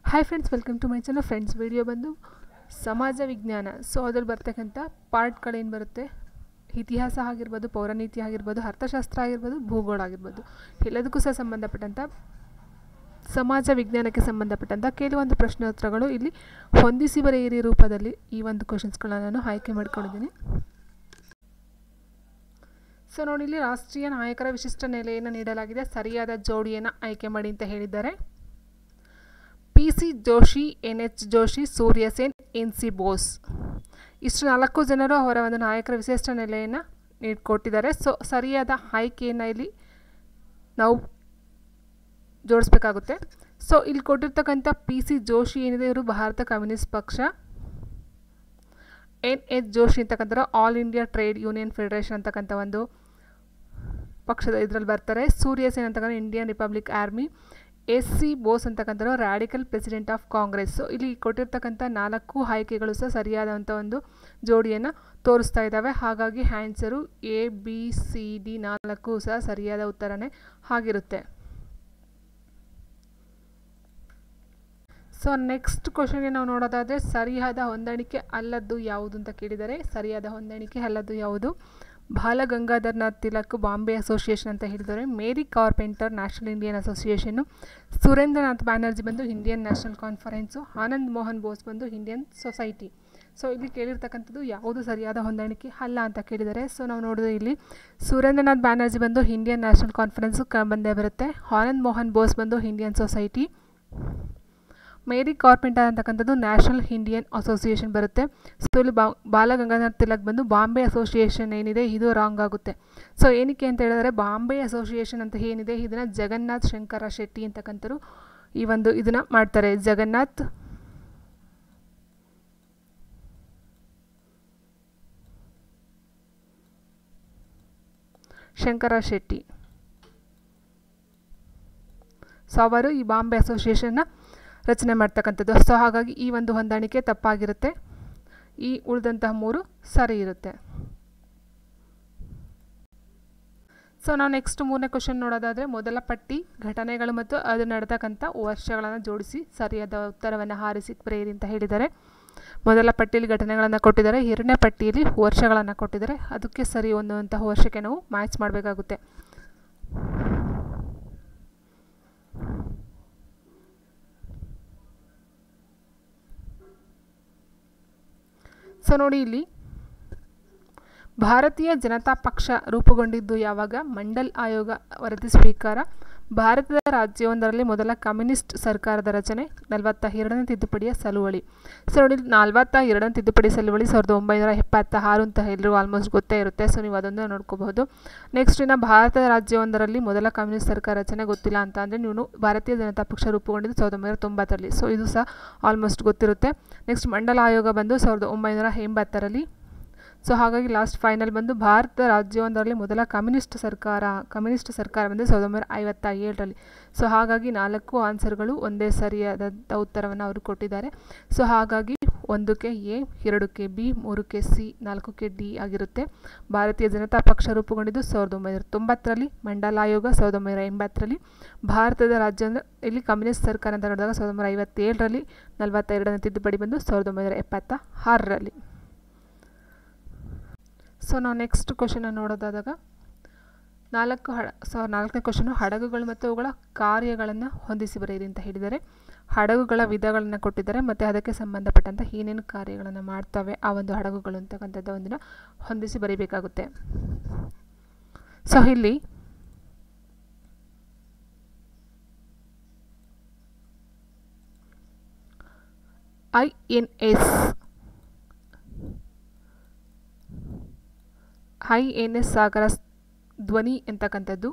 Hi friends, welcome to my channel. Friends, video ಬಂದು ಸಮಾಜ ವಿಜ್ಞಾನ. ಸೊ ಅದ್ರಲ್ಲಿ ಬರ್ತಕ್ಕಂಥ ಪಾರ್ಟ್ಗಳೇನು ಬರುತ್ತೆ, ಇತಿಹಾಸ ಆಗಿರ್ಬೋದು, ಪೌರನೀತಿ ಆಗಿರ್ಬೋದು, ಅರ್ಥಶಾಸ್ತ್ರ ಆಗಿರ್ಬೋದು, ಭೂಗೋಳ ಆಗಿರ್ಬೋದು, ಎಲ್ಲದಕ್ಕೂ ಸಹ ಸಂಬಂಧಪಟ್ಟಂಥ ಸಮಾಜ ವಿಜ್ಞಾನಕ್ಕೆ ಸಂಬಂಧಪಟ್ಟಂಥ ಕೆಲವೊಂದು ಪ್ರಶ್ನೋತ್ತರಗಳು ಇಲ್ಲಿ ಹೊಂದಿಸಿ ಬರೆಯಿರಿ ರೂಪದಲ್ಲಿ ಈ ಒಂದು ಕ್ವಶನ್ಸ್ಗಳನ್ನ ನಾನು ಆಯ್ಕೆ ಮಾಡ್ಕೊಂಡಿದ್ದೀನಿ. ಸೊ ನೋಡಿ, ಇಲ್ಲಿ ರಾಷ್ಟ್ರೀಯ ನಾಯಕರ ವಿಶಿಷ್ಟ ನೆಲೆಯನ್ನು ನೀಡಲಾಗಿದೆ. ಸರಿಯಾದ ಜೋಡಿಯನ್ನು ಆಯ್ಕೆ ಮಾಡಿ ಅಂತ ಹೇಳಿದ್ದಾರೆ. PC ಜೋಶಿ, NH ಜೋಶಿ, ಸೂರ್ಯ ಸೇನ್, NC ಬೋಸ್. ಇಷ್ಟು 4 ಜನರು ಅವರ ಒಂದು ನಾಯಕರ ವಿಶಿಷ್ಟ ನೆಲೆಯನ್ನು ನೀಡಿಕೊಟ್ಟಿದ್ದಾರೆ. ಸೊ ಸರಿಯಾದ ಆಯ್ಕೆಯನ್ನು ಇಲ್ಲಿ ನಾವು ಜೋಡಿಸ್ಬೇಕಾಗುತ್ತೆ. ಸೊ ಇಲ್ಲಿ ಕೊಟ್ಟಿರ್ತಕ್ಕಂಥ PC ಜೋಶಿ ಏನಿದೆ, ಇವರು ಭಾರತ ಕಮ್ಯುನಿಸ್ಟ್ ಪಕ್ಷ. NH ಜೋಶಿ ಅಂತಕ್ಕಂಥ all India trade union federation ಅಂತಕ್ಕಂಥ ಒಂದು ಪಕ್ಷದ ಇದರಲ್ಲಿ ಬರ್ತಾರೆ. ಸೂರ್ಯ ಸೇನ್ ಅಂತಕ್ಕಂಥ Indian republic army. SC Bose ಅಂತಕ್ಕಂಥ radical president of Congress. So ಇಲ್ಲಿ ಕೊಟ್ಟಿರ್ತಕ್ಕಂಥ 4 ಆಯ್ಕೆಗಳು ಸಹ ಸರಿಯಾದಂಥ ಒಂದು ಜೋಡಿಯನ್ನು ತೋರಿಸ್ತಾ ಇದ್ದಾವೆ. ಹಾಗಾಗಿ ಆನ್ಸರು ABCD 4 ಸಹ ಸರಿಯಾದ ಉತ್ತರನೇ ಆಗಿರುತ್ತೆ. ಸೊ ನೆಕ್ಸ್ಟ್ ಕ್ವಶನ್ಗೆ ನಾವು ನೋಡೋದಾದರೆ, ಸರಿಯಾದ ಹೊಂದಾಣಿಕೆ ಅಲ್ಲದ್ದು ಯಾವುದು ಅಂತ ಕೇಳಿದರೆ, ಸರಿಯಾದ ಹೊಂದಾಣಿಕೆ ಅಲ್ಲದ್ದು ಯಾವುದು? ಬಾಲಗಂಗಾಧರನಾಥ್ ತಿಲಕ್ ಬಾಂಬೆ ಅಸೋಸಿಯೇಷನ್ ಅಂತ ಹೇಳಿದರೆ, Mary Carpenter national Indian association, Surendranath Banerjee ಬಂದು Indian national conference, Anand Mohan Bose ಬಂದು ಇಂಡಿಯನ್ ಸೊಸೈಟಿ. ಸೊ ಇಲ್ಲಿ ಕೇಳಿರ್ತಕ್ಕಂಥದ್ದು ಯಾವುದು ಸರಿಯಾದ ಹೊಂದಾಣಿಕೆ ಅಲ್ಲ ಅಂತ ಕೇಳಿದರೆ, ಸೊ ನಾವು ನೋಡಿದ್ರೆ ಇಲ್ಲಿ ಸುರೇಂದ್ರನಾಥ್ ಬ್ಯಾನರ್ಜಿ ಬಂದು ಇಂಡಿಯನ್ ನ್ಯಾಷನಲ್ ಕಾನ್ಫರೆನ್ಸು ಬಂದೇ ಬರುತ್ತೆ. ಆನಂದ್ ಮೋಹನ್ ಬೋಸ್ ಬಂದು ಇಂಡಿಯನ್ ಸೊಸೈಟಿ. ಮೇರಿ ಕಾರ್ಪೆಂಟರ್ ಅಂತಕ್ಕಂಥದ್ದು ನ್ಯಾಷನಲ್ ಇಂಡಿಯನ್ ಅಸೋಸಿಯೇಷನ್ ಬರುತ್ತೆ. ಸೊ ಇಲ್ಲಿ ಬಾಲಗಂಗಾಧರ್ ತಿಲಕ್ ಬಂದು ಬಾಂಬೆ ಅಸೋಸಿಯೇಷನ್ ಏನಿದೆ ಇದು ರಾಂಗ್ ಆಗುತ್ತೆ. ಸೊ ಏನಕ್ಕೆ ಅಂತ ಹೇಳಿದ್ರೆ, ಬಾಂಬೆ ಅಸೋಸಿಯೇಷನ್ ಅಂತ ಏನಿದೆ ಇದನ್ನು ಜಗನ್ನಾಥ್ ಶಂಕರ ಶೆಟ್ಟಿ ಅಂತಕ್ಕಂಥರು ಈ ಒಂದು ಇದನ್ನು ಮಾಡ್ತಾರೆ. ಜಗನ್ನಾಥ್ ಶಂಕರ ಶೆಟ್ಟಿ. ಸೊ ಅವರು ಈ ಬಾಂಬೆ ಅಸೋಸಿಯೇಷನ್ನ ರಚನೆ ಮಾಡ್ತಕ್ಕಂಥದ್ದು. ಸೊ ಹಾಗಾಗಿ ಈ ಒಂದು ಹೊಂದಾಣಿಕೆ ತಪ್ಪಾಗಿರುತ್ತೆ. ಈ ಉಳಿದಂತಹ 3 ಸರಿ ಇರುತ್ತೆ. ಸೊ ನಾವು ನೆಕ್ಸ್ಟ್ 3ನೇ ಕ್ವಶನ್ ನೋಡೋದಾದರೆ, ಮೊದಲ ಪಟ್ಟಿ ಘಟನೆಗಳು ಮತ್ತು ಅದು ನಡೆತಕ್ಕಂಥ ವರ್ಷಗಳನ್ನು ಜೋಡಿಸಿ ಸರಿಯಾದ ಉತ್ತರವನ್ನು ಆರಿಸಿ ಬರೆಯಿರಿ ಅಂತ ಹೇಳಿದ್ದಾರೆ. ಮೊದಲ ಪಟ್ಟಿಯಲ್ಲಿ ಘಟನೆಗಳನ್ನು ಕೊಟ್ಟಿದ್ದಾರೆ, 2ನೇ ಪಟ್ಟಿಯಲ್ಲಿ ವರ್ಷಗಳನ್ನು ಕೊಟ್ಟಿದ್ದಾರೆ. ಅದಕ್ಕೆ ಸರಿ ಹೊಂದುವಂತಹ ವರ್ಷಕ್ಕೆ ನಾವು ಮ್ಯಾಚ್ ಮಾಡಬೇಕಾಗುತ್ತೆ. ಸೊ ನೋಡಿ, ಇಲ್ಲಿ ಭಾರತೀಯ ಜನತಾ ಪಕ್ಷ ರೂಪುಗೊಂಡಿದ್ದು ಯಾವಾಗ? ಮಂಡಲ್ ಆಯೋಗ ವರದಿ ಸ್ವೀಕಾರ. ಭಾರತದ ರಾಜ್ಯವೊಂದರಲ್ಲಿ ಮೊದಲ ಕಮ್ಯುನಿಸ್ಟ್ ಸರ್ಕಾರದ ರಚನೆ. 42ನೇ ತಿದ್ದುಪಡಿಯ ಸಲುವಳಿ. ಸೊ ನೋಡಿ, 42ನೇ ತಿದ್ದುಪಡಿ ಸಲುವಳಿ 1976 ಅಂತ ಎಲ್ಲರೂ ಆಲ್ಮೋಸ್ಟ್ ಗೊತ್ತೇ ಇರುತ್ತೆ. ಸೊ ನೀವು ಅದನ್ನು ನೋಡ್ಕೋಬಹುದು. ನೆಕ್ಸ್ಟ್ ಇನ್ನು ಭಾರತದ ರಾಜ್ಯವೊಂದರಲ್ಲಿ ಮೊದಲ ಕಮ್ಯುನಿಸ್ಟ್ ಸರ್ಕಾರ ರಚನೆ ಗೊತ್ತಿಲ್ಲ ಅಂತ ಅಂದರೆ ನೀವು ಭಾರತೀಯ ಜನತಾ ಪಕ್ಷ ರೂಪುಗೊಂಡಿದ್ದು 1990ರಲ್ಲಿ. ಸೊ ಇದು ಸಹ ಆಲ್ಮೋಸ್ಟ್ ಗೊತ್ತಿರುತ್ತೆ. ನೆಕ್ಸ್ಟ್ ಮಂಡಲ ಆಯೋಗ ಬಂದು 1980ರಲ್ಲಿ. ಸೊ ಹಾಗಾಗಿ ಲಾಸ್ಟ್ ಫೈನಲ್ ಬಂದು ಭಾರತ ರಾಜ್ಯವೊಂದರಲ್ಲಿ ಮೊದಲ ಕಮ್ಯುನಿಸ್ಟ್ ಸರ್ಕಾರ ಬಂದು 1957ರಲ್ಲಿ. ಸೊ ಹಾಗಾಗಿ 4 ಆನ್ಸರ್ಗಳು ಒಂದೇ ಸರಿಯಾದಂಥ ಉತ್ತರವನ್ನು ಅವರು ಕೊಟ್ಟಿದ್ದಾರೆ. ಸೊ ಹಾಗಾಗಿ 1ಕ್ಕೆ A, 2ಕ್ಕೆ B, 3ಕ್ಕೆ C, 4ಕ್ಕೆ D ಆಗಿರುತ್ತೆ. ಭಾರತೀಯ ಜನತಾ ಪಕ್ಷ ರೂಪುಗೊಂಡಿದ್ದು 1990ರಲ್ಲಿ, ಮಂಡಲ ಆಯೋಗ 1980ರಲ್ಲಿ, ಭಾರತದ ರಾಜ್ಯ ಇಲ್ಲಿ ಕಮ್ಯುನಿಸ್ಟ್ ಸರ್ಕಾರ ಅಂತ ನೋಡಿದಾಗ 1957ರಲ್ಲಿ, 42ನೇ ತಿದ್ದುಪಡಿ ಬಂದು 1976ರಲ್ಲಿ. ಸೊ ನಾವು ನೆಕ್ಸ್ಟ್ ಕ್ವಶನ್ ನೋಡೋದಾದಾಗ, 4ನೇ ಕ್ವಶನು ಹಡಗುಗಳು ಮತ್ತು ಅವುಗಳ ಕಾರ್ಯಗಳನ್ನು ಹೊಂದಿಸಿ ಬರೆಯಿರಿ ಅಂತ ಹೇಳಿದ್ದಾರೆ. ಹಡಗುಗಳ ವಿಧಗಳನ್ನು ಕೊಟ್ಟಿದ್ದಾರೆ ಮತ್ತು ಅದಕ್ಕೆ ಸಂಬಂಧಪಟ್ಟಂಥ ಏನೇನು ಕಾರ್ಯಗಳನ್ನು ಮಾಡ್ತವೆ ಆ ಒಂದು ಹಡಗುಗಳು ಅಂತಕ್ಕಂಥದ್ದು ಒಂದನ್ನು ಹೊಂದಿಸಿ ಬರೀಬೇಕಾಗುತ್ತೆ. ಸೊ ಇಲ್ಲಿ INS ಸಾಗರ ಧ್ವನಿ ಅಂತಕ್ಕಂಥದ್ದು,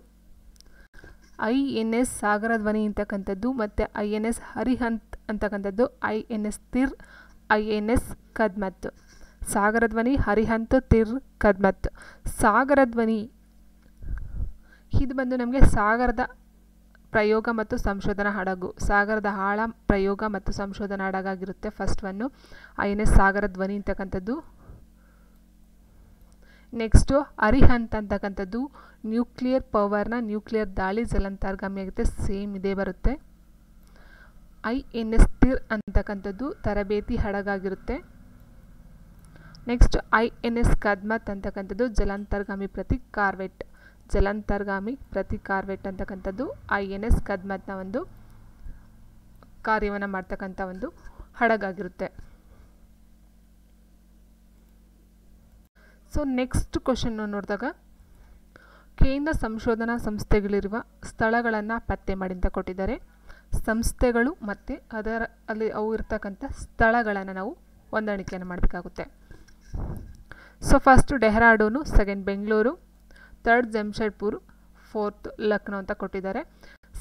INS ಸಾಗರ ಧ್ವನಿ ಅಂತಕ್ಕಂಥದ್ದು, ಮತ್ತು INS ಅರಿಹಂತ್ ಅಂತಕ್ಕಂಥದ್ದು, INS ತಿರ್, INS ಕದ್ಮತ್. ಸಾಗರ ಧ್ವನಿ, ಅರಿಹಂತ್, ತಿರ್, ಕದ್ಮತ್. ಸಾಗರ ಧ್ವನಿ ಇದು ಬಂದು ನಮಗೆ ಸಾಗರದ ಪ್ರಯೋಗ ಮತ್ತು ಸಂಶೋಧನಾ ಹಡಗು, ಸಾಗರದ ಆಳ ಪ್ರಯೋಗ ಮತ್ತು ಸಂಶೋಧನಾ ಹಡಗಾಗಿರುತ್ತೆ. ಫಸ್ಟ್ ಒನ್ನು INS ಸಾಗರ ಧ್ವನಿ ಅಂತಕ್ಕಂಥದ್ದು. ನೆಕ್ಸ್ಟು ಅರಿಹಂತ್ ಅಂತಕ್ಕಂಥದ್ದು ನ್ಯೂಕ್ಲಿಯರ್ ಪವರ್ನ ನ್ಯೂಕ್ಲಿಯರ್ ದಾಳಿ ಜಲಾಂತರ್ಗಾಮಿ ಆಗುತ್ತೆ. ಸೇಮ್ ಇದೇ ಬರುತ್ತೆ. INS ತಿರ್ ಅಂತಕ್ಕಂಥದ್ದು ತರಬೇತಿ ಹಡಗಾಗಿರುತ್ತೆ. ನೆಕ್ಸ್ಟ್ INS ಕದ್ಮತ್ ಅಂತಕ್ಕಂಥದ್ದು ಜಲಾಂತರ್ಗಾಮಿ ಪ್ರತಿ ಕಾರ್ವೆಟ್. ಜಲಾಂತರ್ಗಾಮಿ ಪ್ರತಿ ಕಾರ್ವೆಟ್ ಅಂತಕ್ಕಂಥದ್ದು INS ಕದ್ಮತ್ನ ಒಂದು ಕಾರ್ಯವನ್ನು ಮಾಡ್ತಕ್ಕಂಥ ಒಂದು ಹಡಗಾಗಿರುತ್ತೆ. ಸೊ ನೆಕ್ಸ್ಟ್ ಕ್ವಶನ್ ನೋಡಿದಾಗ ಕೇಂದ್ರ ಸಂಶೋಧನಾ ಸಂಸ್ಥೆಗಳಿರುವ ಸ್ಥಳಗಳನ್ನು ಪತ್ತೆ ಮಾಡಿ ಅಂತ ಕೊಟ್ಟಿದ್ದಾರೆ. ಸಂಸ್ಥೆಗಳು ಮತ್ತು ಅಲ್ಲಿ ಅವು ಇರ್ತಕ್ಕಂಥ ಸ್ಥಳಗಳನ್ನು ನಾವು ಹೊಂದಾಣಿಕೆಯನ್ನು ಮಾಡಬೇಕಾಗುತ್ತೆ. So first Dehradun, second Bengaluru, third Jamshedpur, fourth Lucknow ಅಂತ ಕೊಟ್ಟಿದ್ದಾರೆ.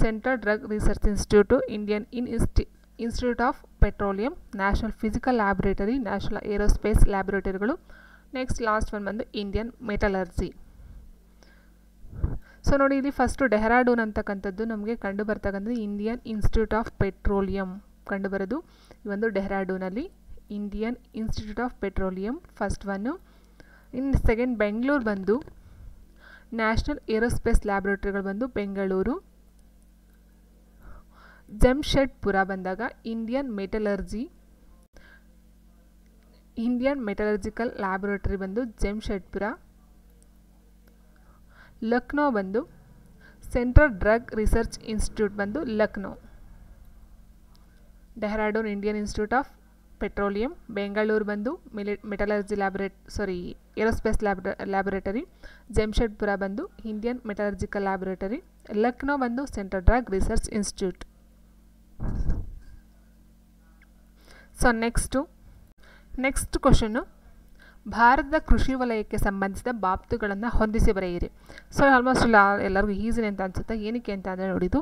Central drug research institute, Indian institute of petroleum, national physical laboratory, national aerospace ಲ್ಯಾಬೊರೇಟರಿಗಳು. ನೆಕ್ಸ್ಟ್ ಲಾಸ್ಟ್ ಒನ್ ಬಂದು ಇಂಡಿಯನ್ ಮೆಟಲರ್ಜಿ. ಸೊ ನೋಡಿ ಇಲ್ಲಿ ಫಸ್ಟು ಡೆಹ್ರಾಡೂನ್ ಅಂತಕ್ಕಂಥದ್ದು ನಮಗೆ ಕಂಡು ಬರ್ತಕ್ಕಂಥದ್ದು ಇಂಡಿಯನ್ ಇನ್ಸ್ಟಿಟ್ಯೂಟ್ ಆಫ್ ಪೆಟ್ರೋಲಿಯಂ ಕಂಡುಬರೋದು ಈ ಒಂದು ಡೆಹ್ರಾಡೂನಲ್ಲಿ. Indian institute of petroleum first one. ಇನ್ನು ಸೆಕೆಂಡ್ ಬೆಂಗಳೂರು ಬಂದು ನ್ಯಾಷನಲ್ ಏರೋಸ್ಪೇಸ್ ಲ್ಯಾಬೊರೇಟರಿಗಳು ಬಂದು ಬೆಂಗಳೂರು. ಜಮ್ಶೆಡ್ಪುರ ಬಂದಾಗ ಇಂಡಿಯನ್ ಮೆಟಲರ್ಜಿಕಲ್ ಲ್ಯಾಬೊರೇಟರಿ ಬಂದು ಜಮ್ಶೆಡ್ಪುರ. ಲಕ್ನೋ ಬಂದು ಸೆಂಟ್ರಲ್ ಡ್ರಗ್ ರಿಸರ್ಚ್ ಇನ್ಸ್ಟಿಟ್ಯೂಟ್ ಬಂದು Lucknow. Dehradun Indian institute of petroleum, Bengaluru ಬಂದು ಮೆಟಲರ್ಜಿ ಏರೋಸ್ಪೇಸ್ ಲ್ಯಾಬೊರೇಟರಿ, ಜಮ್ಶೆಡ್ಪುರ ಬಂದು ಇಂಡಿಯನ್ ಮೆಟಲರ್ಜಿಕಲ್ ಲ್ಯಾಬೊರೇಟರಿ, ಲಕ್ನೋ ಬಂದು central drug research institute. So next question ಭಾರತದ ಕೃಷಿ ವಲಯಕ್ಕೆ ಸಂಬಂಧಿಸಿದ ಬಾಬ್ತುಗಳನ್ನು ಹೊಂದಿಸಿ ಬರೆಯಿರಿ. ಸೊ ಆಲ್ಮೋಸ್ಟ್ ಎಲ್ಲರಿಗೂ ಈಸಿನೇ ಅಂತ ಅನಿಸುತ್ತೆ. ಏನಕ್ಕೆ ಅಂತ ಅಂದರೆ ನೋಡಿದ್ದು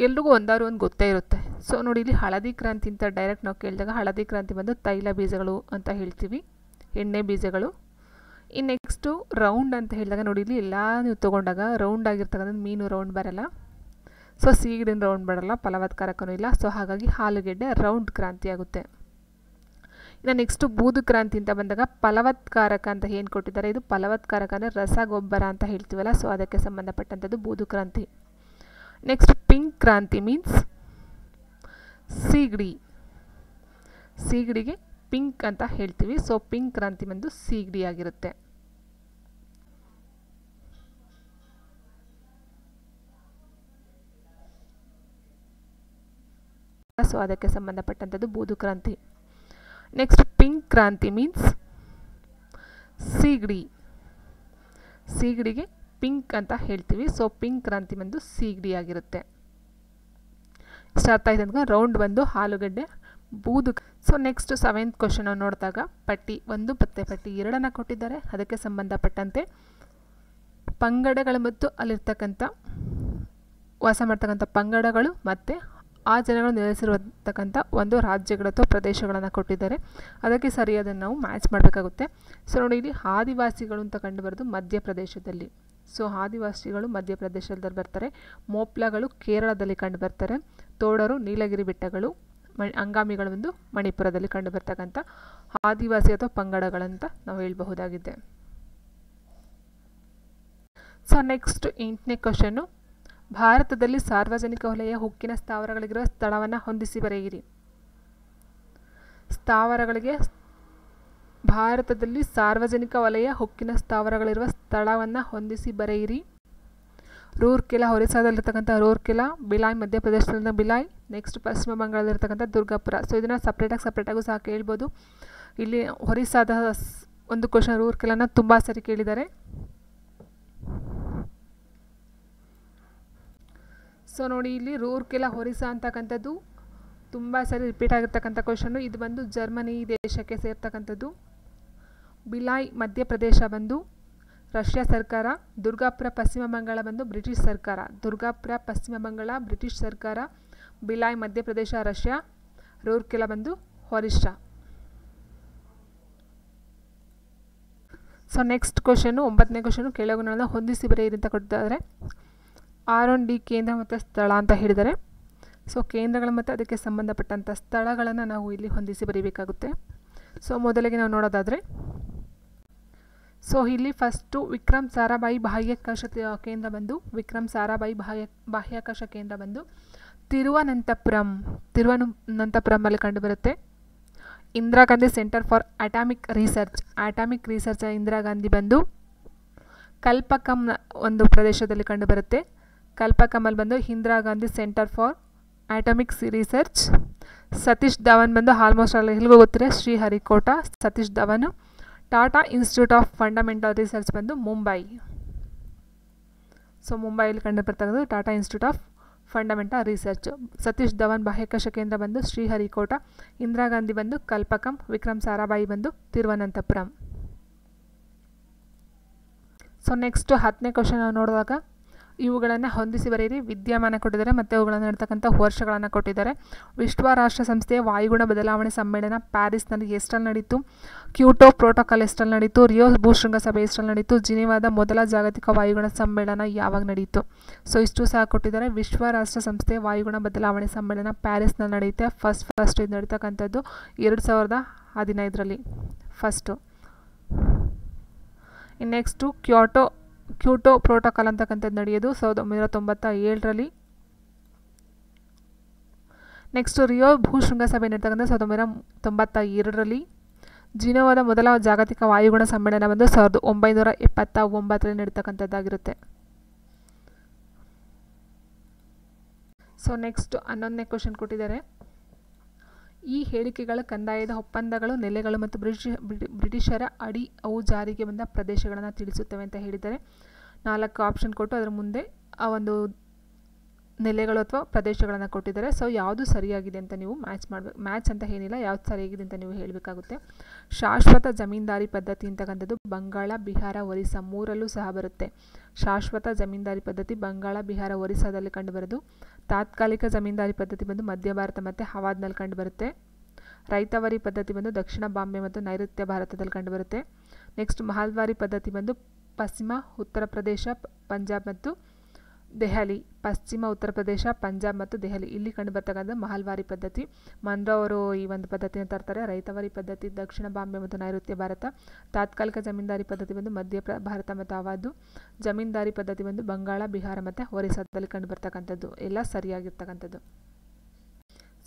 ಎಲ್ರಿಗೂ ಒಂದಾರು ಒಂದು ಗೊತ್ತೇ ಇರುತ್ತೆ. ಸೊ ನೋಡಿ ಇಲ್ಲಿ ಹಳದಿ ಕ್ರಾಂತಿ ಅಂತ ಡೈರೆಕ್ಟ್ ನಾವು ಕೇಳಿದಾಗ ಹಳದಿ ಕ್ರಾಂತಿ ಬಂದು ತೈಲ ಬೀಜಗಳು ಅಂತ ಹೇಳ್ತೀವಿ, ಎಣ್ಣೆ ಬೀಜಗಳು. ಇನ್ನು ನೆಕ್ಸ್ಟು ರೌಂಡ್ ಅಂತ ಹೇಳಿದಾಗ ನೋಡಿ ಇಲ್ಲಿ ಎಲ್ಲ ನೀವು ತೊಗೊಂಡಾಗ ರೌಂಡ್ ಆಗಿರ್ತಕ್ಕಂಥದ್ದು ಮೀನು ರೌಂಡ್ ಬರಲ್ಲ, ಸೊ ಸೀಗಡಿನ ರೌಂಡ್ ಬರಲ್ಲ, ಫಲವತ್ಕಾರಕನೂ ಇಲ್ಲ. ಸೊ ಹಾಗಾಗಿ ಆಲೂಗೆಡ್ಡೆ ರೌಂಡ್ ಕ್ರಾಂತಿ ಆಗುತ್ತೆ. ಇನ್ನು ನೆಕ್ಸ್ಟು ಬೂದು ಕ್ರಾಂತಿ ಅಂತ ಬಂದಾಗ ಫಲವತ್ಕಾರಕ ಅಂತ ಏನು ಕೊಟ್ಟಿದ್ದಾರೆ, ಇದು ಫಲವತ್ಕಾರಕ ಅಂದರೆ ರಸಗೊಬ್ಬರ ಅಂತ ಹೇಳ್ತೀವಲ್ಲ, ಸೊ ಅದಕ್ಕೆ ಸಂಬಂಧಪಟ್ಟಂಥದ್ದು ಬೂದು ಕ್ರಾಂತಿ. ನೆಕ್ಸ್ಟ್ ಪಿಂಕ್ ಕ್ರಾಂತಿ ಮೀನ್ಸ್ ಸೀಗಡಿಗೆ ಪಿಂಕ್ ಅಂತ ಹೇಳ್ತೀವಿ. ಸೊ ಪಿಂಕ್ ಕ್ರಾಂತಿ ಬಂದು ಸೀಗಡಿ ಆಗಿರುತ್ತೆ. ಸೊ ಅದಕ್ಕೆ ಸಂಬಂಧಪಟ್ಟಂಥದ್ದು ಬೂದು ಕ್ರಾಂತಿ. ನೆಕ್ಸ್ಟ್ ಪಿಂಕ್ ಕ್ರಾಂತಿ ಮೀನ್ಸ್ ಸೀಗಡಿಗೆ ಪಿಂಕ್ ಅಂತ ಹೇಳ್ತೀವಿ. ಸೊ ಪಿಂಕ್ ಕ್ರಾಂತಿ ಬಂದು ಸೀಗಡಿ ಆಗಿರುತ್ತೆ. ಇಷ್ಟ ಅರ್ಥ ಆಯ್ತು ಅಂತ ರೌಂಡ್ ಬಂದು ಆಲೂಗಡ್ಡೆ, ಬೂದು. ಸೊ ನೆಕ್ಸ್ಟ್ 7th ಕ್ವಶನ್ ನೋಡಿದಾಗ ಪಟ್ಟಿ 1 ಮತ್ತು ಪಟ್ಟಿ 2 ಕೊಟ್ಟಿದ್ದಾರೆ. ಅದಕ್ಕೆ ಸಂಬಂಧಪಟ್ಟಂತೆ ಪಂಗಡಗಳು ಮತ್ತು ಅಲ್ಲಿರ್ತಕ್ಕಂಥ ವಾಸ ಮಾಡ್ತಕ್ಕಂಥ ಪಂಗಡಗಳು ಮತ್ತು ಆ ಜನಗಳು ನೆಲೆಸಿರುವಂತಕ್ಕಂಥ ಒಂದು ರಾಜ್ಯಗಳು ಅಥವಾ ಪ್ರದೇಶಗಳನ್ನು ಕೊಟ್ಟಿದ್ದಾರೆ. ಅದಕ್ಕೆ ಸರಿಯಾದನ್ನು ನಾವು ಮ್ಯಾಚ್ ಮಾಡಬೇಕಾಗುತ್ತೆ. ಸೊ ನೋಡಿ ಇಲ್ಲಿ ಆದಿವಾಸಿಗಳು ಅಂತ ಕಂಡುಬರೋದು ಮಧ್ಯಪ್ರದೇಶದಲ್ಲಿ. ಸೊ ಆದಿವಾಸಿಗಳು ಮಧ್ಯಪ್ರದೇಶದಲ್ಲಿ ಬರ್ತಾರೆ. ಮೋಪ್ಲಗಳು ಕೇರಳದಲ್ಲಿ ಕಂಡುಬರ್ತಾರೆ. ತೋಡರು ನೀಲಗಿರಿ ಬೆಟ್ಟಗಳು, ಅಂಗಾಮಿಗಳು ಒಂದು ಮಣಿಪುರದಲ್ಲಿ ಕಂಡುಬರ್ತಕ್ಕಂಥ ಆದಿವಾಸಿ ಅಥವಾ ಪಂಗಡಗಳಂತ ನಾವು ಹೇಳಬಹುದಾಗಿದೆ. ಸೊ ನೆಕ್ಸ್ಟ್ 8ನೇ ಕ್ವಶನ್ನು ಭಾರತದಲ್ಲಿ ಸಾರ್ವಜನಿಕ ವಲಯ ಉಕ್ಕಿನ ಸ್ಥಾವರಗಳಿಗಿರುವ ಸ್ಥಳವನ್ನು ಹೊಂದಿಸಿ ಬರೆಯಿರಿ. ಭಾರತದಲ್ಲಿ ಸಾರ್ವಜನಿಕ ವಲಯ ಉಕ್ಕಿನ ಸ್ಥಾವರಗಳಿರುವ ಸ್ಥಳವನ್ನು ಹೊಂದಿಸಿ ಬರೆಯಿರಿ. ರೂರ್ಕೆಲಾ ಒರಿಸ್ಸಾದಲ್ಲಿರ್ತಕ್ಕಂಥ ರೂರ್ಕೆಲಾ, ಬಿಲಾಯ್ ಮಧ್ಯಪ್ರದೇಶದಲ್ಲಿನ ಬಿಲಾಯ್, ನೆಕ್ಸ್ಟ್ ಪಶ್ಚಿಮ ಬಂಗಾಳದಲ್ಲಿರ್ತಕ್ಕಂಥ ದುರ್ಗಾಪುರ. ಸೊ ಇದನ್ನು ಸಪ್ರೇಟಾಗೂ ಸಹ ಕೇಳ್ಬೋದು. ಇಲ್ಲಿ ಒರಿಸ್ಸಾದ ಒಂದು ಕ್ವಶನ್ ರೂರ್ಕೆಲಾನ ತುಂಬ ಸರಿ ಕೇಳಿದ್ದಾರೆ. ಸೊ ನೋಡಿ ಇಲ್ಲಿ ರೂರ್ಕೆಲಾ ಒರಿಸ್ಸಾ ಅಂತಕ್ಕಂಥದ್ದು ತುಂಬ ಸರಿ ರಿಪೀಟ್ ಆಗಿರ್ತಕ್ಕಂಥ ಕ್ವಶನ್ನು. ಇದು ಬಂದು ಜರ್ಮನಿ ದೇಶಕ್ಕೆ ಸೇರ್ತಕ್ಕಂಥದ್ದು. ಬಿಲಾಯ್ ಮಧ್ಯಪ್ರದೇಶ ಬಂದು ರಷ್ಯಾ ಸರ್ಕಾರ, ದುರ್ಗಾಪುರ ಪಶ್ಚಿಮ ಬಂಗಾಳ ಬಂದು ಬ್ರಿಟಿಷ್ ಸರ್ಕಾರ. ದುರ್ಗಾಪುರ ಪಶ್ಚಿಮ ಬಂಗಾಳ ಬ್ರಿಟಿಷ್ ಸರ್ಕಾರ, ಬಿಲಾಯ್ ಮಧ್ಯಪ್ರದೇಶ ರಷ್ಯಾ, ರೂರ್ಕೆಲಾ ಬಂದು ಒರಿಸ್ಸಾ. ಸೊ ನೆಕ್ಸ್ಟ್ ಕ್ವಶನ್ನು 9ನೇ ಕ್ವಶನ್ನು ಕೆಳಗುಣಗಳನ್ನು ಹೊಂದಿಸಿ ಬರೆಯಿರಿ ಅಂತ ಕೊಟ್ಟಿದ್ದಾರೆ. R&D ಕೇಂದ್ರ ಮತ್ತು ಸ್ಥಳ ಅಂತ ಹೇಳಿದ್ದಾರೆ. ಸೊ ಕೇಂದ್ರಗಳು ಮತ್ತು ಅದಕ್ಕೆ ಸಂಬಂಧಪಟ್ಟಂಥ ಸ್ಥಳಗಳನ್ನು ನಾವು ಇಲ್ಲಿ ಹೊಂದಿಸಿ ಬರೀಬೇಕಾಗುತ್ತೆ. ಸೊ ಮೊದಲಿಗೆ ನಾವು ನೋಡೋದಾದರೆ ಸೊ ಇಲ್ಲಿ ಫಸ್ಟು ವಿಕ್ರಮ್ ಸಾರಾಭಾಯಿ ಬಾಹ್ಯಾಕಾಶ ಕೇಂದ್ರ ಬಂದು ಬಾಹ್ಯಾಕಾಶ ಕೇಂದ್ರ ಬಂದು ತಿರುವನಂತಪುರಮಲ್ಲಿ ಕಂಡುಬರುತ್ತೆ. Indira Gandhi centre for atomic research Indira Gandhi ಬಂದು ಕಲ್ಪಕಂ ಒಂದು ಪ್ರದೇಶದಲ್ಲಿ ಕಂಡುಬರುತ್ತೆ. ಕಲ್ಪಕಮಲ್ಲಿ ಬಂದು Indira Gandhi centre for atomic research. Satish Dhawan ಬಂದು ಆಲ್ಮೋಸ್ಟ್ ಅಲ್ಲಿ ಎಲ್ಲಿಗೂ ಗೊತ್ತಿದೆ, Sriharikota Satish Dhawan. Tata institute of fundamental research ಬಂದು ಮುಂಬೈ. ಸೊ ಮುಂಬೈಯಲ್ಲಿ ಕಂಡುಬರ್ತಕ್ಕಂಥದ್ದು Tata institute of fundamental research. Satish Dhawan ಬಾಹ್ಯಾಕಾಶ ಕೇಂದ್ರ ಬಂದು ಶ್ರೀಹರಿಕೋಟ. ಇಂದಿರಾ ಗಾಂಧಿ ಬಂದು ಕಲ್ಪಕಂ. ವಿಕ್ರಮ್ ಸಾರಾಭಾಯಿ ಬಂದು ತಿರುವನಂತಪುರಂ. ಸೊ ನೆಕ್ಸ್ಟ್ 10ನೇ ಕ್ವಶನ್ ನಾವು ನೋಡಿದಾಗ ಇವುಗಳನ್ನು ಹೊಂದಿಸಿ ಬರೆಯಿರಿ. ವಿದ್ಯಮಾನ ಕೊಟ್ಟಿದ್ದಾರೆ ಮತ್ತು ಅವುಗಳನ್ನು ನಡ್ತಕ್ಕಂಥ ವರ್ಷಗಳನ್ನು ಕೊಟ್ಟಿದ್ದಾರೆ. ವಿಶ್ವ ರಾಷ್ಟ್ರ ಸಂಸ್ಥೆಯ ವಾಯುಗುಣ ಬದಲಾವಣೆ ಸಮ್ಮೇಳನ ಪ್ಯಾರಿಸ್ನಲ್ಲಿ ಎಷ್ಟರಲ್ಲಿ ನಡೀತು? ಕ್ಯೋಟೋ ಪ್ರೋಟೋಕಾಲ್ ಎಷ್ಟರಲ್ಲಿ ನಡೀತು? ರಿಯೋ ಭೂಶೃಂಗಸಭೆ ಎಷ್ಟರಲ್ಲಿ ನಡೀತು? ಜಿನೆವಾದ ಮೊದಲ ಜಾಗತಿಕ ವಾಯುಗುಣ ಸಮ್ಮೇಳನ ಯಾವಾಗ ನಡೀತು? ಸೊ ಇಷ್ಟು ಸಹ ಕೊಟ್ಟಿದ್ದಾರೆ. ವಿಶ್ವ ರಾಷ್ಟ್ರ ಸಂಸ್ಥೆಯ ವಾಯುಗುಣ ಬದಲಾವಣೆ ಸಮ್ಮೇಳನ ಪ್ಯಾರಿಸ್ನಲ್ಲಿ ನಡೆಯುತ್ತೆ. ಫಸ್ಟ್ ಇದು ನಡೀತಕ್ಕಂಥದ್ದು 2015ರಲ್ಲಿ ಫಸ್ಟು. ನೆಕ್ಸ್ಟು ಕ್ಯೋಟೋ ಪ್ರೋಟೋಕಾಲ್ ಅಂತಕ್ಕಂಥದ್ದು ನಡೆಯೋದು 1997ರಲ್ಲಿ. ನೆಕ್ಸ್ಟು ರಿಯೋ ಭೂಶೃಂಗಸಭೆ ನಡೀತಕ್ಕಂಥ 1992ರಲ್ಲಿ. ಜಿನೆವಾದ ಮೊದಲ ಜಾಗತಿಕ ವಾಯುಗುಣ ಸಮ್ಮೇಳನ ಬಂದು 1979ರಲ್ಲಿ ನಡೀತಕ್ಕಂಥದ್ದಾಗಿರುತ್ತೆ. ಸೊ ನೆಕ್ಸ್ಟ್ 11ನೇ ಕ್ವಶನ್ ಕೊಟ್ಟಿದ್ದಾರೆ. ಈ ಹೇಳಿಕೆಗಳ ಕಂದಾಯದ ಒಪ್ಪಂದಗಳು, ನೆಲೆಗಳು ಮತ್ತು ಬ್ರಿಟಿಷರ ಅಡಿ ಅವು ಜಾರಿಗೆ ಬಂದ ಪ್ರದೇಶಗಳನ್ನು ತಿಳಿಸುತ್ತವೆ ಅಂತ ಹೇಳಿದ್ದಾರೆ. 4 ಆಪ್ಷನ್ ಕೊಟ್ಟು ಅದರ ಮುಂದೆ ಆ ಒಂದು ನೆಲೆಗಳು ಅಥವಾ ಪ್ರದೇಶಗಳನ್ನು ಕೊಟ್ಟಿದ್ದಾರೆ. ಸೊ ಯಾವುದು ಸರಿಯಾಗಿದೆ ಅಂತ ನೀವು ಮ್ಯಾಚ್ ಅಂತ ಏನಿಲ್ಲ, ಯಾವ್ದು ಸರಿಯಾಗಿದೆ ಅಂತ ನೀವು ಹೇಳಬೇಕಾಗುತ್ತೆ. ಶಾಶ್ವತ ಜಮೀನ್ದಾರಿ ಪದ್ಧತಿ ಅಂತಕ್ಕಂಥದ್ದು ಬಂಗಾಳ, ಬಿಹಾರ, ಒರಿಸ್ಸಾ 3ರಲ್ಲೂ ಸಹ ಬರುತ್ತೆ. ಶಾಶ್ವತ ಜಮೀನ್ದಾರಿ ಪದ್ಧತಿ ಬಂಗಾಳ, ಬಿಹಾರ, ಒರಿಸ್ಸಾದಲ್ಲಿ ಕಂಡುಬರೋದು. ತಾತ್ಕಾಲಿಕ ಜಮೀನ್ದಾರಿ ಪದ್ಧತಿ ಬಂದು ಮಧ್ಯ ಭಾರತ ಮತ್ತು ಹವಾದ್ನಲ್ಲಿ ಕಂಡುಬರುತ್ತೆ. ರೈತವಾರಿ ಪದ್ಧತಿ ಬಂದು ದಕ್ಷಿಣ ಬಾಂಬೆ ಮತ್ತು ನೈಋತ್ಯ ಭಾರತದಲ್ಲಿ ಕಂಡುಬರುತ್ತೆ. ನೆಕ್ಸ್ಟ್ ಮಹಲ್ವಾರಿ ಪದ್ಧತಿ ಬಂದು ಪಶ್ಚಿಮ ಉತ್ತರ ಪ್ರದೇಶ, ಪಂಜಾಬ್ ಮತ್ತು ದೆಹಲಿ. ಪಶ್ಚಿಮ ಉತ್ತರ ಪ್ರದೇಶ, ಪಂಜಾಬ್ ಮತ್ತು ದೆಹಲಿ ಇಲ್ಲಿ ಕಂಡುಬರ್ತಕ್ಕಂಥ ಮಹಲ್ವಾರಿ ಪದ್ಧತಿ. ಮನ್ರೋ ಅವರು ಈ ಒಂದು ಪದ್ಧತಿಯನ್ನು ತರ್ತಾರೆ. ರೈತವಾರಿ ಪದ್ಧತಿ ದಕ್ಷಿಣ ಬಾಂಬೆ ಮತ್ತು ನೈಋತ್ಯ ಭಾರತ. ತಾತ್ಕಾಲಿಕ ಜಮೀನ್ದಾರಿ ಪದ್ಧತಿ ಬಂದು ಮಧ್ಯ ಭಾರತ ಮತ್ತು ಅವಾದು. ಜಮೀನ್ದಾರಿ ಪದ್ಧತಿ ಬಂದು ಬಂಗಾಳ, ಬಿಹಾರ ಮತ್ತು ಒರಿಸ್ಸಾದಲ್ಲಿ ಕಂಡುಬರ್ತಕ್ಕಂಥದ್ದು. ಎಲ್ಲ ಸರಿಯಾಗಿರ್ತಕ್ಕಂಥದ್ದು.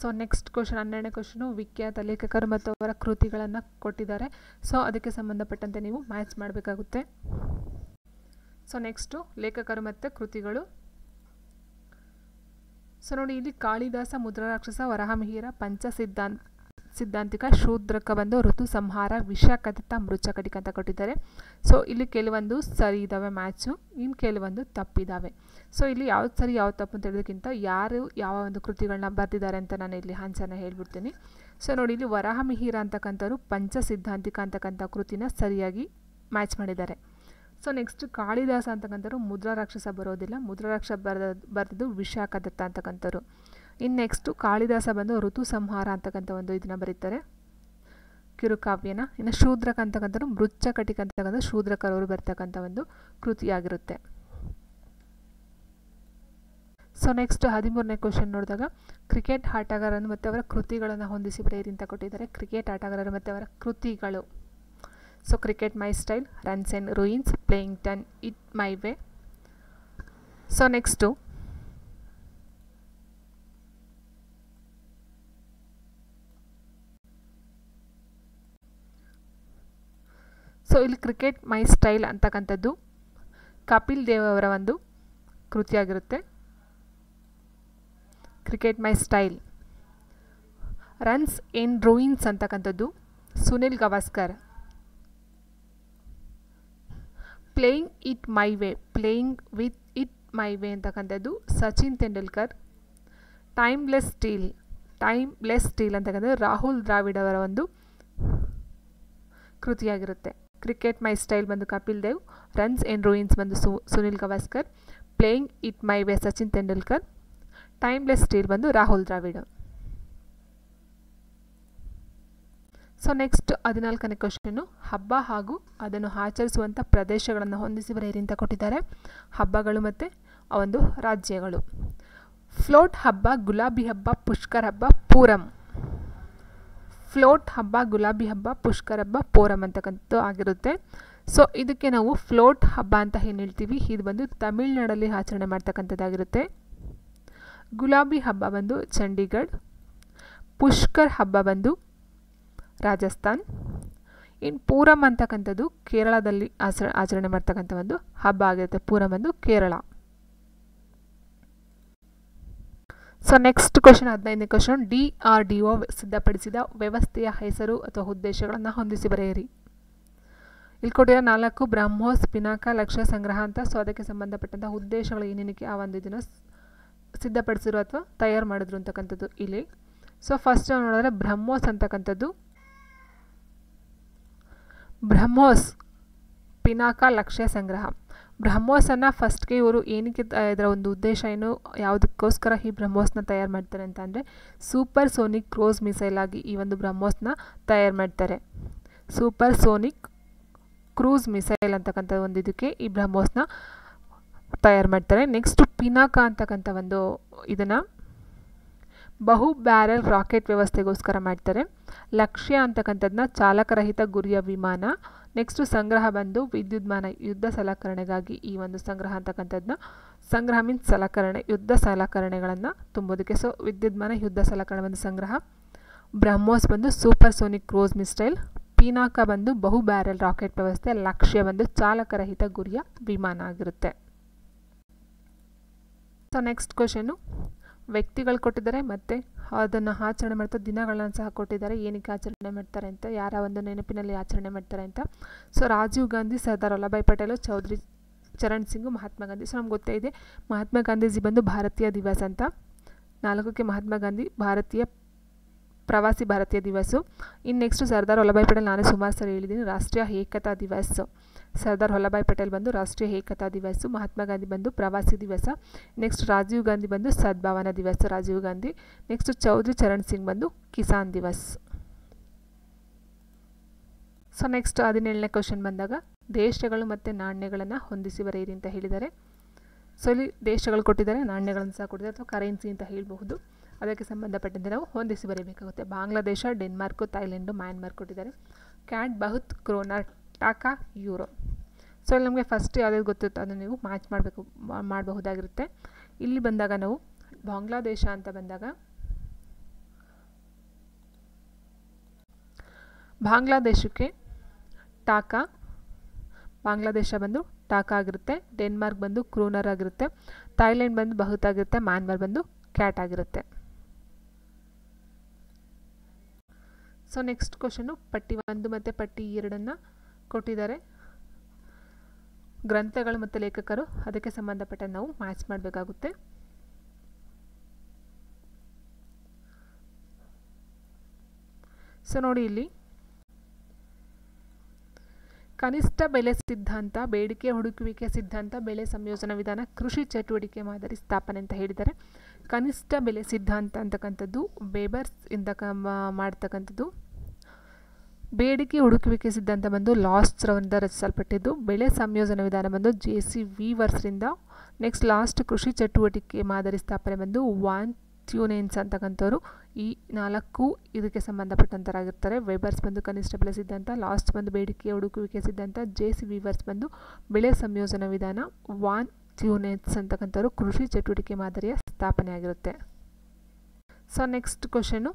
ಸೊ ನೆಕ್ಸ್ಟ್ ಕ್ವಶನ್ 12ನೇ ಕ್ವಶನು. ವಿಖ್ಯಾತ ಲೇಖಕರು ಮತ್ತು ಅವರ ಕೃತಿಗಳನ್ನು ಕೊಟ್ಟಿದ್ದಾರೆ. ಸೊ ಅದಕ್ಕೆ ಸಂಬಂಧಪಟ್ಟಂತೆ ನೀವು ಮ್ಯಾಚ್ ಮಾಡಬೇಕಾಗುತ್ತೆ. ಸೊ ನೆಕ್ಸ್ಟು ಲೇಖಕರು ಮತ್ತು ಕೃತಿಗಳು. ಸೊ ನೋಡಿ ಇಲ್ಲಿ ಕಾಳಿದಾಸ, ಮುದ್ರಾರಾಕ್ಷಸ, ವರಾಹಮಿಹಿರ, ಸಿದ್ಧಾಂತಿಕ, ಶೂದ್ರಕ ಬಂದು ಋತು ಸಂಹಾರ, ವಿಷಕಥಿತ, ಮೃಚ್ಛಕಟಿಕ ಅಂತ ಕೊಟ್ಟಿದ್ದಾರೆ. ಸೊ ಇಲ್ಲಿ ಕೆಲವೊಂದು ಸರಿ ಇದ್ದಾವೆ ಮ್ಯಾಚು, ಇನ್ನು ಕೆಲವೊಂದು ತಪ್ಪಿದ್ದಾವೆ. ಸೊ ಇಲ್ಲಿ ಯಾವ್ದು ಸರಿ ಯಾವ್ದು ತಪ್ಪು ಅಂತ ಹೇಳೋದಕ್ಕಿಂತ ಯಾರು ಯಾವ ಒಂದು ಕೃತಿಗಳನ್ನ ಬರೆದಿದ್ದಾರೆ ಅಂತ ನಾನು ಇಲ್ಲಿ ಆನ್ಸರ್ನ ಹೇಳ್ಬಿಡ್ತೀನಿ. ಸೊ ನೋಡಿ ಇಲ್ಲಿ ವರಾಹಮಿಹಿರ ಅಂತಕ್ಕಂಥವ್ರು ಪಂಚಸಿದ್ಧಾಂತಿಕ ಅಂತಕ್ಕಂಥ ಕೃತಿನ ಸರಿಯಾಗಿ ಮ್ಯಾಚ್ ಮಾಡಿದ್ದಾರೆ. ಸೊ ನೆಕ್ಸ್ಟ್ ಕಾಳಿದಾಸ ಅಂತಕ್ಕಂಥವ್ರು ಮುದ್ರಾರಾಕ್ಷಸ ಬರೋದಿಲ್ಲ, ಮುದ್ರಾರಾಕ್ಷಸ ಬರೆದಿದ್ದು ವಿಷಕಥಿತ ಅಂತಕ್ಕಂಥವ್ರು. ಇನ್ನು ನೆಕ್ಸ್ಟು ಕಾಳಿದಾಸ ಬಂದು ಋತು ಸಂಹಾರ ಅಂತಕ್ಕಂಥ ಒಂದು ಇದನ್ನ ಬರೀತಾರೆ, ಕಿರುಕಾವ್ಯನ. ಇನ್ನು ಶೂದ್ರಕ ಅಂತಕ್ಕಂಥವ್ರು ಮೃಚ್ಛಕಟಿಕ ಅಂತಕ್ಕಂಥ ಶೂದ್ರಕರವರು ಬರ್ತಕ್ಕಂಥ ಒಂದು ಕೃತಿಯಾಗಿರುತ್ತೆ. ಸೊ ನೆಕ್ಸ್ಟ್ 13ನೇ ಕ್ವಶನ್ ನೋಡಿದಾಗ ಕ್ರಿಕೆಟ್ ಆಟಗಾರರು ಮತ್ತು ಅವರ ಕೃತಿಗಳನ್ನು ಹೊಂದಿಸಿ ಬರೆಯಿರಿ ಅಂತ ಕೊಟ್ಟಿದ್ದಾರೆ. ಕ್ರಿಕೆಟ್ ಆಟಗಾರರು ಮತ್ತು ಅವರ ಕೃತಿಗಳು. So cricket my style, runs and ruins, playing 10, it my way. So next so ಇಲ್ಲಿ ಕ್ರಿಕೆಟ್ ಮೈ ಸ್ಟೈಲ್ ಅಂತಕ್ಕಂಥದ್ದು ಕಪಿಲ್ ದೇವ್ ಅವರ ಒಂದು ಕೃತಿಯಾಗಿರುತ್ತೆ. Cricket my style. Runs in ruins ಅಂತಕ್ಕಂಥದ್ದು Sunil Gavaskar. Playing it my way, playing with it my way ಅಂತಕ್ಕಂಥದ್ದು Sachin Tendulkar. Timeless steel ಅಂತಕ್ಕಂಥದ್ದು ರಾಹುಲ್ ದ್ರಾವಿಡ್ ಅವರ ಒಂದು ಕೃತಿಯಾಗಿರುತ್ತೆ. ಕ್ರಿಕೆಟ್ ಮೈ ಸ್ಟೈಲ್ ಬಂದು Kapil Dev, runs in ruins ಬಂದು Sunil Gavaskar, playing it my way Sachin Tendulkar, timeless steel ಬಂದು ರಾಹುಲ್ ದ್ರಾವಿಡ್. ಸೊ ನೆಕ್ಸ್ಟ್ 14ನೇ ಕ್ವಶನ್ನು ಹಬ್ಬ ಹಾಗೂ ಅದನ್ನು ಆಚರಿಸುವಂಥ ಪ್ರದೇಶಗಳನ್ನು ಹೊಂದಿಸಿ ಬರೆಯಿರಿ ಅಂತ ಕೊಟ್ಟಿದ್ದಾರೆ. ಹಬ್ಬಗಳು ಮತ್ತು ಆ ಒಂದು ರಾಜ್ಯಗಳು. ಫ್ಲೋಟ್ ಹಬ್ಬ, ಗುಲಾಬಿ ಹಬ್ಬ, ಪುಷ್ಕರ್ ಹಬ್ಬ, ಪೂರಂ. ಫ್ಲೋಟ್ ಹಬ್ಬ, ಗುಲಾಬಿ ಹಬ್ಬ, ಪುಷ್ಕರ್ ಹಬ್ಬ, ಪೂರಂ ಅಂತಕ್ಕಂಥದ್ದು ಆಗಿರುತ್ತೆ. ಸೊ ಇದಕ್ಕೆ ನಾವು ಫ್ಲೋಟ್ ಹಬ್ಬ ಅಂತ ಏನು ಹೇಳ್ತೀವಿ, ಇದು ಬಂದು ತಮಿಳ್ನಾಡಲ್ಲಿ ಆಚರಣೆ ಮಾಡ್ತಕ್ಕಂಥದ್ದಾಗಿರುತ್ತೆ. ಗುಲಾಬಿ ಹಬ್ಬ ಬಂದು ಚಂಡೀಗಢ. ಪುಷ್ಕರ್ ಹಬ್ಬ ಬಂದು ರಾಜಸ್ಥಾನ್. ಇನ್ನು ಪೂರಮ್ ಅಂತಕ್ಕಂಥದ್ದು ಕೇರಳದಲ್ಲಿ ಆಚರಣೆ ಮಾಡ್ತಕ್ಕಂಥ ಒಂದು ಹಬ್ಬ ಆಗಿರುತ್ತೆ. ಪೂರಮ್ ಬಂದು ಕೇರಳ. ಸೊ ನೆಕ್ಸ್ಟ್ ಕ್ವಶನ್ 15ನೇ ಕ್ವಶನ್. DRDO ಸಿದ್ಧಪಡಿಸಿದ ವ್ಯವಸ್ಥೆಯ ಹೆಸರು ಅಥವಾ ಉದ್ದೇಶಗಳನ್ನು ಹೊಂದಿಸಿ ಬರೆಯಿರಿ. ಇಲ್ಲಿ ಕೊಟ್ಟಿರೋ 4 ಬ್ರಹ್ಮೋಸ್, ಪಿನಾಕ, ಲಕ್ಷ್ಯ ಸಂಗ್ರಹ ಅಂತ. ಸೊ ಅದಕ್ಕೆ ಸಂಬಂಧಪಟ್ಟಂಥ ಉದ್ದೇಶಗಳು ಏನೇನಕ್ಕೆ ಆ ಒಂದು ಇದನ್ನು ಸಿದ್ಧಪಡಿಸಿರೋ ಅಥವಾ ತಯಾರು ಮಾಡಿದ್ರು ಅಂತಕ್ಕಂಥದ್ದು ಇಲ್ಲಿ. ಸೊ ಫಸ್ಟ್ ನೋಡಿದ್ರೆ ಬ್ರಹ್ಮೋಸ್ ಅಂತಕ್ಕಂಥದ್ದು, ಬ್ರಹ್ಮೋಸ್, ಪಿನಾಕ, ಲಕ್ಷ್ಯ ಸಂಗ್ರಹ. ಬ್ರಹ್ಮೋಸನ್ನು ಫಸ್ಟ್ಗೆ ಇವರು ಏನಕ್ಕೆ ಇದರ ಒಂದು ಉದ್ದೇಶ ಏನು, ಯಾವುದಕ್ಕೋಸ್ಕರ ಈ ಬ್ರಹ್ಮೋಸ್ನ ತಯಾರು ಮಾಡ್ತಾರೆ ಅಂತ ಅಂದರೆ ಸೂಪರ್ ಸೋನಿಕ್ ಕ್ರೂಸ್ ಮಿಸೈಲ್ ಆಗಿ ಈ ಒಂದು ಬ್ರಹ್ಮೋಸ್ನ ತಯಾರು ಮಾಡ್ತಾರೆ. ಸೂಪರ್ ಸೋನಿಕ್ ಕ್ರೂಸ್ ಮಿಸೈಲ್ ಅಂತಕ್ಕಂಥ ಒಂದು ಇದಕ್ಕೆ ಈ ಬ್ರಹ್ಮೋಸ್ನ ತಯಾರು ಮಾಡ್ತಾರೆ. ನೆಕ್ಸ್ಟು ಪಿನಾಕ ಅಂತಕ್ಕಂಥ ಒಂದು ಇದನ್ನು ಬಹು ಬ್ಯಾರೆಲ್ ರಾಕೆಟ್ ವ್ಯವಸ್ಥೆಗೋಸ್ಕರ ಮಾಡ್ತಾರೆ. ಲಕ್ಷ್ಯ ಅಂತಕ್ಕಂಥದ್ದನ್ನ ಚಾಲಕರಹಿತ ಗುರಿಯ ವಿಮಾನ. ನೆಕ್ಸ್ಟು ಸಂಗ್ರಹ ಬಂದು ವಿದ್ಯುನ್ಮಾನ ಯುದ್ಧ ಸಲಕರಣೆಗಾಗಿ ಈ ಒಂದು ಸಂಗ್ರಹ ಅಂತಕ್ಕಂಥದ್ದನ್ನ, ಸಂಗ್ರಹ ಮೀನ್ಸ್ ಸಲಕರಣೆ, ಯುದ್ಧ ಸಲಕರಣೆಗಳನ್ನು ತುಂಬೋದಕ್ಕೆ. ಸೊ ವಿದ್ಯುನ್ಮಾನ ಯುದ್ಧ ಸಲಕರಣೆ ಬಂದು ಸಂಗ್ರಹ. ಬ್ರಹ್ಮೋಸ್ ಬಂದು super Sonic cruise missile. Pinaka ಬಂದು ಬಹು ಬ್ಯಾರೆಲ್ ರಾಕೆಟ್ ವ್ಯವಸ್ಥೆ. ಲಕ್ಷ್ಯ ಬಂದು ಚಾಲಕರಹಿತ ಗುರಿಯ ವಿಮಾನ ಆಗಿರುತ್ತೆ. ಸೊ ನೆಕ್ಸ್ಟ್ ಕ್ವಶನು, ವ್ಯಕ್ತಿಗಳು ಕೊಟ್ಟಿದ್ದಾರೆ ಮತ್ತು ಅದನ್ನು ಆಚರಣೆ ಮಾಡ್ತಾ ದಿನಗಳನ್ನು ಸಹ ಕೊಟ್ಟಿದ್ದಾರೆ. ಏನಕ್ಕೆ ಆಚರಣೆ ಮಾಡ್ತಾರೆ ಅಂತ, ಯಾರ ಒಂದು ನೆನಪಿನಲ್ಲಿ ಆಚರಣೆ ಮಾಡ್ತಾರೆ ಅಂತ. ಸೊ ರಾಜೀವ್ ಗಾಂಧಿ, ಸರ್ದಾರ್ ವಲ್ಲಭಾಯ್ ಪಟೇಲು, ಚೌಧರಿ ಚರಣ್ ಸಿಂಗ್, ಮಹಾತ್ಮ ಗಾಂಧಿ. ಸೊ ನಮ್ಗೆ ಗೊತ್ತೇ ಇದೆ ಮಹಾತ್ಮ ಗಾಂಧೀಜಿ ಬಂದು ಭಾರತೀಯ ದಿವಸ ಅಂತ. 4ಕ್ಕೆ ಮಹಾತ್ಮ ಗಾಂಧಿ ಭಾರತೀಯ ಪ್ರವಾಸಿ ಭಾರತೀಯ ದಿವಸ. ಇನ್ನು ನೆಕ್ಸ್ಟು ಸರ್ದಾರ್ ವಲ್ಲಭಾಯ್ ಪಟೇಲ್, ನಾನು ಸುಮಾರು ಸರಿ ಹೇಳಿದ್ದೀನಿ, ರಾಷ್ಟ್ರೀಯ ಏಕತಾ ದಿವಸ. ಸರ್ದಾರ್ ವಲ್ಲಭಾಯ್ ಪಟೇಲ್ ಬಂದು ರಾಷ್ಟ್ರೀಯ ಏಕತಾ ದಿವಸ. ಮಹಾತ್ಮ ಗಾಂಧಿ ಬಂದು ಪ್ರವಾಸಿ ದಿವಸ. ನೆಕ್ಸ್ಟ್ ರಾಜೀವ್ ಗಾಂಧಿ ಬಂದು ಸದ್ಭಾವನಾ ದಿವಸ, ರಾಜೀವ್ ಗಾಂಧಿ. ನೆಕ್ಸ್ಟ್ ಚೌಧರಿ ಚರಣ್ ಸಿಂಗ್ ಬಂದು ಕಿಸಾನ್ ದಿವಸ್. ಸೊ ನೆಕ್ಸ್ಟ್ 17ನೇ ಕ್ವಶನ್ ಬಂದಾಗ ದೇಶಗಳು ಮತ್ತು ನಾಣ್ಯಗಳನ್ನು ಹೊಂದಿಸಿ ಬರೆಯಿರಿ ಅಂತ ಹೇಳಿದ್ದಾರೆ. ಸೊ ಇಲ್ಲಿ ದೇಶಗಳು ಕೊಟ್ಟಿದ್ದಾರೆ, ನಾಣ್ಯಗಳನ್ನು ಸಹ ಕೊಟ್ಟಿದ್ದಾರೆ ಅಥವಾ ಕರೆನ್ಸಿ ಅಂತ ಹೇಳಬಹುದು. ಅದಕ್ಕೆ ಸಂಬಂಧಪಟ್ಟಂತೆ ನಾವು ಹೊಂದಿಸಿ ಬರೀಬೇಕಾಗುತ್ತೆ. ಬಾಂಗ್ಲಾದೇಶ, ಡೆನ್ಮಾರ್ಕು, ಥೈಲ್ಯಾಂಡು, ಮ್ಯಾನ್ಮಾರ್ ಕೊಟ್ಟಿದ್ದಾರೆ. Kyat, baht, kroner, taka, euro. So ಇಲ್ಲಿ ನಮಗೆ ಫಸ್ಟ್ ಯಾವ್ದು ಗೊತ್ತಿತ್ತು ಅದನ್ನು ನೀವು ಮ್ಯಾಚ್ ಮಾಡಬಹುದಾಗಿರುತ್ತೆ. ಇಲ್ಲಿ ಬಂದಾಗ ನಾವು ಬಾಂಗ್ಲಾದೇಶ ಅಂತ ಬಂದಾಗ ಬಾಂಗ್ಲಾದೇಶಕ್ಕೆ ಟಾಕಾ, ಬಾಂಗ್ಲಾದೇಶ ಬಂದು ಟಾಕಾ ಆಗಿರುತ್ತೆ. ಡೆನ್ಮಾರ್ಕ್ ಬಂದು ಕ್ರೋನರ್ ಆಗಿರುತ್ತೆ. ಥೈಲ್ಯಾಂಡ್ ಬಂದು ಬಹುತ್ ಆಗಿರುತ್ತೆ. ಮ್ಯಾನ್ಮಾರ್ ಬಂದು ಕ್ಯಾಟ್ ಆಗಿರುತ್ತೆ. ಸೊ ನೆಕ್ಸ್ಟ್ ಕ್ವಶನು, ಪಟ್ಟಿ 1 ಮತ್ತು ಪಟ್ಟಿ 2 ಕೊಟ್ಟಿದ್ದಾರೆ. ಗ್ರಂಥಗಳು ಮತ್ತು ಲೇಖಕರು, ಅದಕ್ಕೆ ಸಂಬಂಧಪಟ್ಟ ನಾವು ಮ್ಯಾಚ್ ಮಾಡಬೇಕಾಗುತ್ತೆ. ಸೊ ನೋಡಿ ಇಲ್ಲಿ ಕನಿಷ್ಠ ಬೆಲೆ ಸಿದ್ಧಾಂತ, ಬೇಡಿಕೆ ಹುಡುಕುವಿಕೆ ಸಿದ್ಧಾಂತ, ಬೆಳೆ ಸಂಯೋಜನಾ ವಿಧಾನ, ಕೃಷಿ ಚಟುವಟಿಕೆ ಮಾದರಿ ಸ್ಥಾಪನೆ ಅಂತ ಹೇಳಿದ್ದಾರೆ. ಕನಿಷ್ಠ ಬೆಲೆ ಸಿದ್ಧಾಂತ ಅಂತಕ್ಕಂಥದ್ದು ವೇಬರ್ಸ್ ಇಂದ ಮಾಡ್ತಕ್ಕಂಥದ್ದು. ಬೇಡಿಕೆ ಹುಡುಕುವಿಕೆ ಸಿದ್ಧಾಂತ ಬಂದು ಲಾಸ್ಟ್ಸ್ ರವರಿಂದ ರಚಿಸಲ್ಪಟ್ಟಿದ್ದು. ಬೆಳೆ ಸಂಯೋಜನಾ ವಿಧಾನ ಬಂದು JC ವೀವರ್ಸ್ರಿಂದ. ನೆಕ್ಸ್ಟ್ ಲಾಸ್ಟ್ ಕೃಷಿ ಚಟುವಟಿಕೆ ಮಾದರಿ ಸ್ಥಾಪನೆ ಬಂದು ವಾನ್ ಟ್ಯೂನೆನ್ಸ್ ಅಂತಕ್ಕಂಥವ್ರು. ಈ 4 ಇದಕ್ಕೆ ಸಂಬಂಧಪಟ್ಟಂತರಾಗಿರ್ತಾರೆ. ವೆಬರ್ಸ್ ಬಂದು ಕನಿಷ್ಠ ಬೆಲೆ ಸಿದ್ಧಾಂತ, ಲಾಸ್ಟ್ ಬಂದು ಬೇಡಿಕೆ ಹುಡುಕುವಿಕೆ ಸಿದ್ಧಾಂತ, JC ವೀವರ್ಸ್ ಬಂದು ಬೆಳೆ ಸಂಯೋಜನಾ ವಿಧಾನ, ವಾನ್ ಟ್ಯೂನೆನ್ಸ್ ಅಂತಕ್ಕಂಥವ್ರು ಕೃಷಿ ಚಟುವಟಿಕೆ ಮಾದರಿಯ ಸ್ಥಾಪನೆ ಆಗಿರುತ್ತೆ. ಸೊ ನೆಕ್ಸ್ಟ್ ಕ್ವಶನು,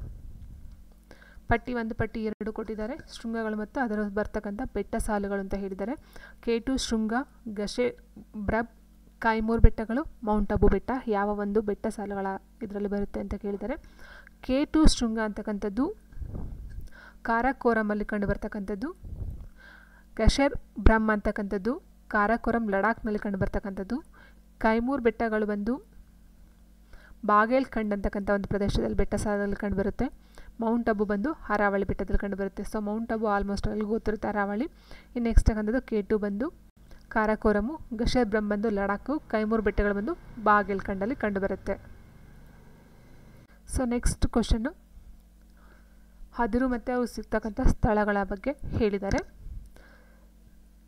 ಪಟ್ಟಿ 1 ಪಟ್ಟಿ 2 ಕೊಟ್ಟಿದ್ದಾರೆ. ಶೃಂಗಗಳು ಮತ್ತು ಅದರ ಬರ್ತಕ್ಕಂಥ ಬೆಟ್ಟ ಸಾಲುಗಳು ಅಂತ ಹೇಳಿದ್ದಾರೆ. K2 ಶೃಂಗ, ಗಶೆ ಬ್ರಬ್, ಕೈಮೂರ್ ಬೆಟ್ಟಗಳು, ಮೌಂಟ್ ಅಬು ಬೆಟ್ಟ ಯಾವ ಒಂದು ಬೆಟ್ಟ ಸಾಲುಗಳ ಇದರಲ್ಲಿ ಬರುತ್ತೆ ಅಂತ ಕೇಳಿದ್ದಾರೆ. K2 ಶೃಂಗ ಅಂತಕ್ಕಂಥದ್ದು ಕಾರಾಕೋರಮಲ್ಲಿ ಕಂಡು ಬರ್ತಕ್ಕಂಥದ್ದು. ಗಶೆರ್ ಬ್ರಹ್ಮ್ ಅಂತಕ್ಕಂಥದ್ದು ಕಾರಾಕೋರಂ ಲಡಾಖ್ನಲ್ಲಿ ಕಂಡು ಬರ್ತಕ್ಕಂಥದ್ದು. ಕೈಮೂರ್ ಬೆಟ್ಟಗಳು ಬಂದು ಬಾಗೇಲ್ ಖಂಡ್ ಅಂತಕ್ಕಂಥ ಒಂದು ಪ್ರದೇಶದಲ್ಲಿ ಬೆಟ್ಟ ಸಾಲಲ್ಲಿ ಕಂಡು ಬರುತ್ತೆ. ಮೌಂಟ್ ಅಬು ಬಂದು ಅರಾವಳಿ ಬೆಟ್ಟದಲ್ಲಿ ಕಂಡು ಬರುತ್ತೆ. ಸೊ ಮೌಂಟ್ ಅಬು ಆಲ್ಮೋಸ್ಟ್ ಅಲ್ಲಿ ಗೊತ್ತಿರುತ್ತೆ, ಅರಾವಳಿ. ಇನ್ನು ನೆಕ್ಸ್ಟ್ ಆಗಂಥದ್ದು K2 ಬಂದು ಕಾರಾಕೋರಮು, ಗಶೆರ್ ಬ್ರಹ್ಮ್ ಬಂದು ಲಡಾಖು, ಕೈಮೂರ್ ಬೆಟ್ಟಗಳು ಬಂದು ಬಾಗೇಲ್ ಖಂಡಲ್ಲಿ ಕಂಡು ಬರುತ್ತೆ. ಸೊ ನೆಕ್ಸ್ಟ್ ಕ್ವಶನ್ನು, ಅದಿರು ಮತ್ತು ಅವು ಸಿಗ್ತಕ್ಕಂಥ ಸ್ಥಳಗಳ ಬಗ್ಗೆ ಹೇಳಿದ್ದಾರೆ.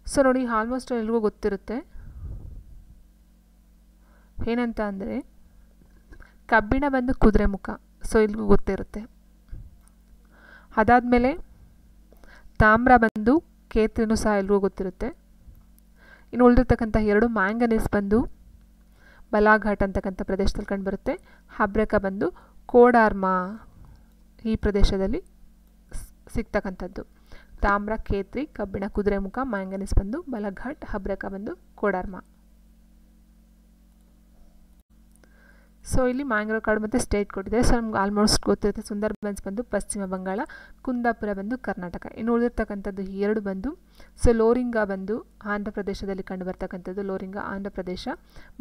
ಸೊ ನೋಡಿ ಆಲ್ಮೋಸ್ಟ್ ಎಲ್ರಿಗೂ ಗೊತ್ತಿರುತ್ತೆ ಏನಂತ ಅಂದರೆ ಕಬ್ಬಿಣ ಬಂದು ಕುದುರೆಮುಖ. ಸೊ ಎಲ್ರಿಗೂ ಗೊತ್ತಿರುತ್ತೆ. ಅದಾದಮೇಲೆ ತಾಮ್ರ ಬಂದು ಕೇತ್ರಿನೂ ಸಹ ಎಲ್ರಿಗೂ ಗೊತ್ತಿರುತ್ತೆ. ಇನ್ನು ಉಳಿದಿರ್ತಕ್ಕಂಥ 2 ಮ್ಯಾಂಗನೀಸ್ ಬಂದು ಬಲಾಘಾಟ್ ಅಂತಕ್ಕಂಥ ಪ್ರದೇಶದಲ್ಲಿ ಕಂಡುಬರುತ್ತೆ. ಹಬ್ರಕ ಬಂದು ಕೋಡಾರ್ಮಾ ಈ ಪ್ರದೇಶದಲ್ಲಿ ಸಿಗ್ತಕ್ಕಂಥದ್ದು. ತಾಮ್ರ, ಕೇತ್ರಿ, ಕಬ್ಬಿಣ, ಕುದುರೆಮುಖ, ಮ್ಯಾಂಗನೀಸ್ ಬಂದು ಬಲಾಘಾಟ್, ಹಬ್ರಕ ಬಂದು ಕೋಡಾರ್ಮಾ. ಸೊ ಇಲ್ಲಿ ಮ್ಯಾಂಗ್ರೋವ್ ಕಾಡು ಮತ್ತು ಸ್ಟೇಟ್ ಕೊಟ್ಟಿದೆ. ಸೊ ನಮ್ಗೆ ಆಲ್ಮೋಸ್ಟ್ ಗೊತ್ತಿರುತ್ತೆ. ಸುಂದರ್ಬನ್ಸ್ ಬಂದು ಪಶ್ಚಿಮ ಬಂಗಾಳ, ಕುಂದಾಪುರ ಬಂದು ಕರ್ನಾಟಕ. ಇನ್ನು ಉಳಿದಿರ್ತಕ್ಕಂಥದ್ದು 2 ಬಂದು ಸೊ ಲೋರಿಂಗ ಬಂದು ಆಂಧ್ರ ಪ್ರದೇಶದಲ್ಲಿ ಕಂಡು ಬರ್ತಕ್ಕಂಥದ್ದು. ಲೋರಿಂಗ ಆಂಧ್ರ ಪ್ರದೇಶ.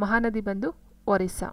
ಮಹಾನದಿ ಬಂದು ಒರಿಸ್ಸಾ.